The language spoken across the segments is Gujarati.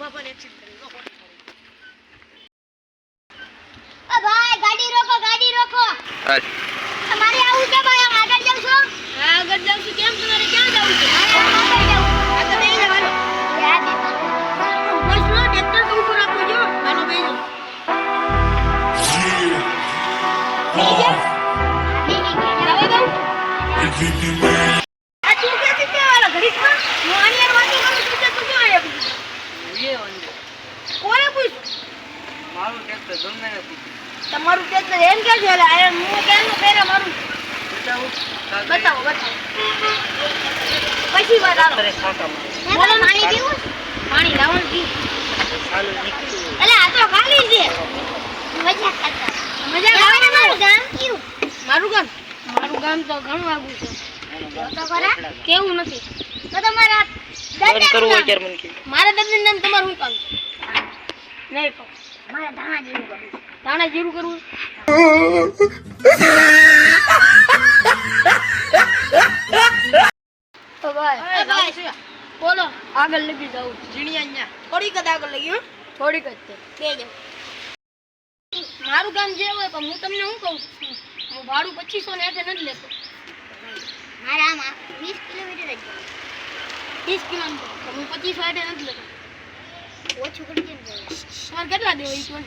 પાપાને એક્સિડન્ટ કરી દો ओ भाई गाड़ी रोको हमारे आऊ के भाई हम आगे जाऊ छो આગળ જાવ છું કેમ તમારે ક્યાં જવું છે आगे जाऊ આ તો બેહી જવાનો याद બસ નો ટ્રેક્ટર તો ઉપર રાખો જો હાલો બેહી જાઓ ચાલો જાઓ આ તું ક્યાંથી ત્યાં વાળા ઘડીકમાં હું આની યાર વાતો કરું છું તું ક્યાં આવ્યા એ વંદે કોને પૂછ મારું ટ્રેક્ટર ગમે ને પૂછ તમારું ટ્રેક્ટર એમ કે છે એટલે આ હું કેનું ફેરા મારું બતાવો પછી વાત આલો बोलो पानी पीऊं પાણી લાવણ પી अरे आ तो खाली છે મજા કરતા આવે મારું ગામ કયું મારું ગામ તો ઘણું આગું છે તો ખરા કેવું નથી તો તમારા બંધ કરવું અત્યારે મને કે મારા દાદાનું નામ તમારું શું કામ છે નહીં કહો મારા ધાણા જેવું કરું તાણે જીરું કરવું તો ભાઈ બોલો આગળ લગી જાઉં જીણિયા અહીંયા થોડીક જ આગળ લગી હો થોડીક જ છે કે જાવ મારું કામ જે હોય પણ હું તમને શું કહું છું હું ભાડું 2500 ને એટલે નથી લેતો મારા આમાં 20 કિલોમીટર જ 30 કિલોમીટર તો હું 2500 એટલે નથી લેતો ઓછું કરી કેમ જાય તમારે કેટલા દેવા ઈ કોણ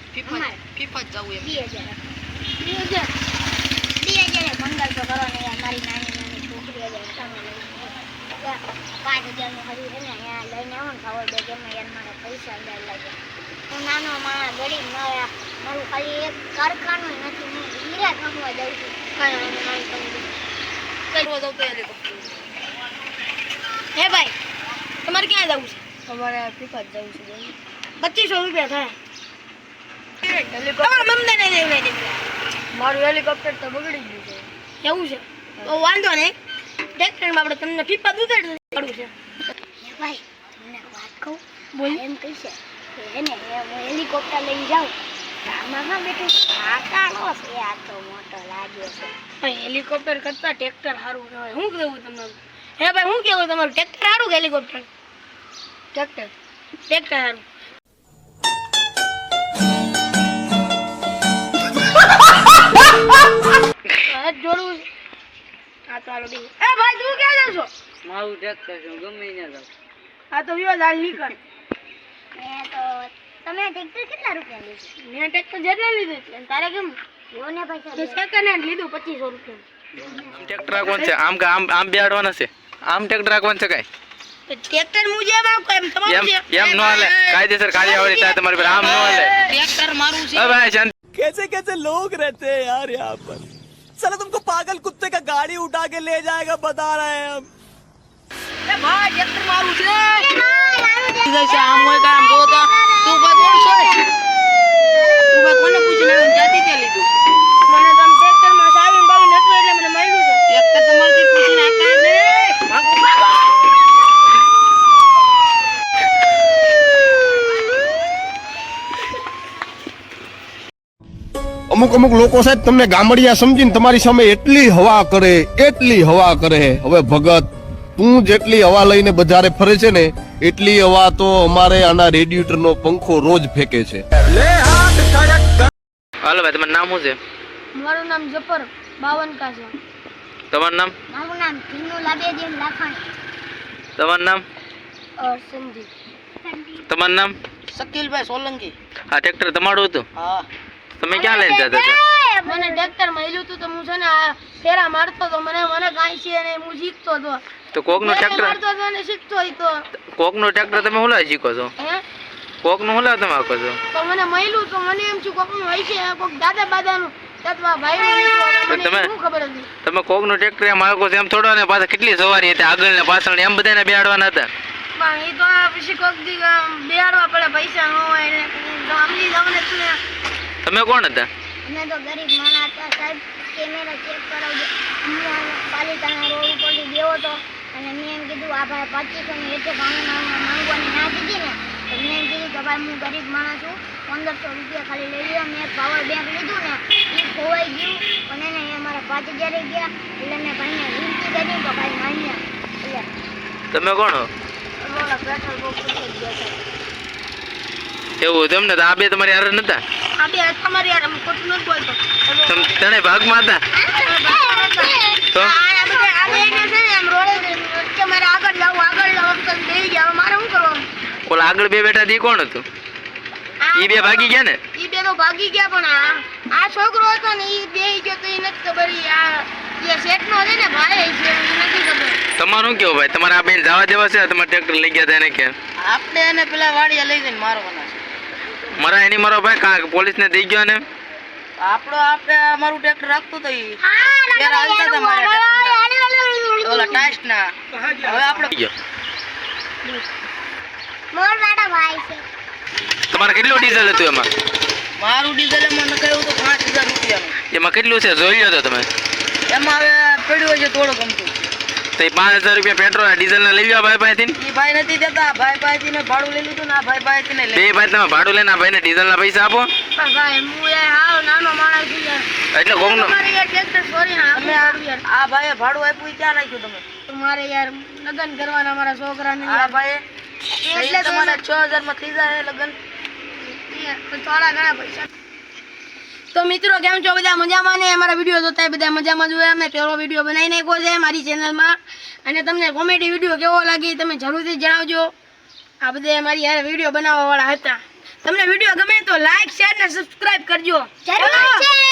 ફીફા જ જવું એમ 2000 1500 કરો ને મારી નાની છોકરી હજાર તમે લઈ 5000 નું હરી છે ને અહીંયા લઈને આવો ને ખાવા દે ગમે યાર મારા પૈસા યાર લાગે હું નાનો માણસ ગરીબ મારા મારું ખાલી એક કારખાનું નથી હું હીરા કમાવા જાઉં છું કાંઈ વાંધો નહીં કરવા દઉં તો હે ભાઈ તમારે ક્યાં જવું છે અમારે ફીફા જ જવું છે 2500 રૂપિયા થાય તમારા મમ્મીને લેવું નહીં મારું હેલિકોપ્ટર તો બગડી ગયું છે એવું છે તો વાંધો નહીં ટ્રેક્ટરમાં આપણે તમને ફીફા દૂધાડી પડવું છે ભાઈ તમને વાત કહું બોલ એમ કહીશે કે એને હું હેલિકોપ્ટર લઈને જાઉં આમાં બેઠું કાકાનો છે આ તો મોટો લાગ્યો છે ભાઈ હેલિકોપ્ટર કરતા ટ્રેક્ટર સારું કહેવાય શું કહેવું તમારું હે ભાઈ શું કહેવું તમારું ટ્રેક્ટર સારું કે હેલિકોપ્ટર ટ્રેક્ટર સારું જોડવું હા તો હાલો એ ભાઈ તું ક્યાં જાવ છો મારું ટ્રેક્ટર છે ગમે ત્યાં જાઉં આ તો વિવાદ હાલ નીકળ મેં તો તમે ટ્રેક્ટર કેટલા રૂપિયા લીધું મેં ટ્રેક્ટર જેટલા લીધું એટલે તારે કેમ યોને પૈસા સેકન્ડ હેન્ડ લીધું 2500 રૂપિયા ટ્રેક્ટર રાખવાનું છે આમ બેહાડવાના છે આમ ટ્રેક્ટર રાખવાનું છે કાંઈ ટ્રેક્ટર મુજે આપો એમ તમારું છે એમ ન હાલે કાયદેસર કાર્યવાહી થાય તમારી પર આમ ન હાલે ટ્રેક્ટર મારું છે હવે ભાઈ શાંતિ कैसे कैसे लोग रहते हैं यार यहाँ पर चलो तुमको पागल कुत्ते का गाड़ी उठा के ले जाएगा बता रहे हैं हम એ ભાઈ ટ્રેક્ટર મારું છે જઈશે આમ હોય કામ જો તો તું ભાઈ કોણ છો તું ભાઈ કોને પૂછીને જાતી તે લીધું મને તમ ટ્રેક્ટર માં સાવીન બાવીન હતું એટલે મને મળ્યું છે ટ્રેક્ટર તમારથી પૂછીને આકા ને ભાગો અમુક લોકો સાહેબ તમને ગામડિયા સમજીને તમારી સામે એટલી હવા કરે હવે ભગત તું જેટલી હવા લઈને બજારે ફરે છે ને એટલી હવા તો અમારે આના રેડિએટરનો પંખો રોજ ફેંકે છે હાલો ભાઈ તમારું નામ શું છે મારું નામ જફર 52 કા છે તમારું નામ મારું નામ ધીનું લાબેદીન લાખાણી તમારું નામ સંદીપ તમારું નામ શકીલભાઈ સોલંકી આ ટ્રેક્ટર તમારું હતું હા તમે ક્યાં લઈને જતા હતા મને ટ્રેક્ટર મળ્યું હતું તો હું છે ને આ ફેરા મારતો તો મને કાંઈ છે ને હું શીખતો હતો તો કોકનું ટ્રેક્ટર મારતો હતો ને શીખતો હતો કોકનું ટ્રેક્ટર તમે હુલા શીખો છો હે કોકનું હુલા તમે આખો છો તો મને મળ્યું તો મને એમ છું કોકનું હોય છે કોક દાદા બાદાનું તત્વા ભાઈનું મને તમે- શું ખબર હતી તમે કોકનું ટ્રેક્ટર એમ આખો છો એમ થોડો ને પાછા કેટલી સવારી હતી આગળ ને પાછળ એમ બધાને બેહાડવાના હતા પણ એ તો આ પછી કોક દી બેહાડવા પડે પૈસા ન હોય એટલે સમજી જાવ ને તું તમે કોણ હતા અમે તો ગરીબ માણસ હતા સાહેબ કેમેરા ચેક કરાવજો હું પાલિતાના રોડ ઉપરથી ગયો હતો અને મેં એમ કીધું આ ભાઈ 2500 ની એટલે માંગવાની ના કીધી ને તો મેં એમ કીધું કે ભાઈ હું ગરીબ માણસ છું 1500 રૂપિયા ખાલી લઈ લ્યો મેં પાવર બેંક લીધું ને એ ખોવાઈ ગયું પણ એને એ મારા 5000 ગયા એટલે મેં ભાઈને વિનંતી કરી તો ભાઈ માન્યા એટલે તમે કોણ હો ઓલા પેટ્રોલ પંપ પર જ ગયા હતા એવું હતું એમને તો આ બે તમારી હારે નતા આ બે તમારી યાર હું ખોટું નથી બોલતો તને ભાગમાં હતા તો આ બે એને છે ને એમ રોડે કે મારે આગળ જાવું તો બેહી ગયા હવે મારે શું કરવાનું ઓલા આગળ બે બેઠા હતી કોણ હતું ઈ બે ભાગી ગયા ને ઈ બે તો ભાગી ગયા પણ આ છોકરો હતો ને ઈ બેહી ગયો તો ઈ નથી ખબર ઈ આ જે શેઠનો છે ને ભાઈ છે ઈ નથી ખબર તમારું કેવું ભાઈ તમારે આ બેન જવા દેવા છે તમારે ટ્રેક્ટર લઈ ગયા હતા એને કે આપણે એને પેલા વાડીએ લઈ જઈને મારવાના છે મારા એની મારો ભાઈ કા પોલીસ ને દઈ ગયો ને આપણે અમારું ટ્રેક્ટર રાખતું તો ઈ ત્યારે હાલતા હતા મારા ટ્રેક્ટર ઓલા ટાઈસ ના હવે આપણે દઈ ગયો. મોર વાળા ભાઈ છે તમારે કેટલું ડીઝલ હતું એમાં મારું ડીઝલ એમાં નખાયું તો 5000 રૂપિયાનું એમાં કેટલું છે જોઈ લો તો તમે એમાં હવે પડ્યું હોય છે થોડું ગમતું તો એ 5000 રૂપિયા પેટ્રોલ ડીઝલ ને લઈ લો ભાઈ પાસેથી ઈ ભાઈ નથી દેતા ભાઈ પાસેથી મેં ભાડું લઈ લીધું ને આ ભાઈ પાસેથી નહીં બે લઈ ભાઈ તમે ભાડું લઈને આ ભાઈને ડીઝલ ના પૈસા આપો પણ ભાઈ હું યાર હાવ નાનો માણસ છું યાર એટલે કોકનો તમારે યાર ટ્રેક્ટર સોરી ના તમે આ ભાઈએ ભાડું આપ્યું ઈ ક્યાં નાખ્યું તમે તમારે યાર લગન કરવાના મારા છોકરાને આ ભાઈએ એટલે એટલે તમારા 6000 માં થઈ જાય લગન થોડા ઘણા પૈસા તો મિત્રો કેમ છો બધા મજામાં ને અમારા વિડીયો જોતા બધા મજામાં જોયા અમે પહેલો વિડીયો બનાવી નાખ્યો છે મારી ચેનલમાં અને તમને કોમેડી વિડીયો કેવો લાગી તમે જરૂરથી જણાવજો આ બધા મારી યાર વિડીયો બનાવવા વાળા હતા તમને વિડીયો ગમે તો લાઈક શેર ને સબસ્ક્રાઇબ કરજો જરૂર છે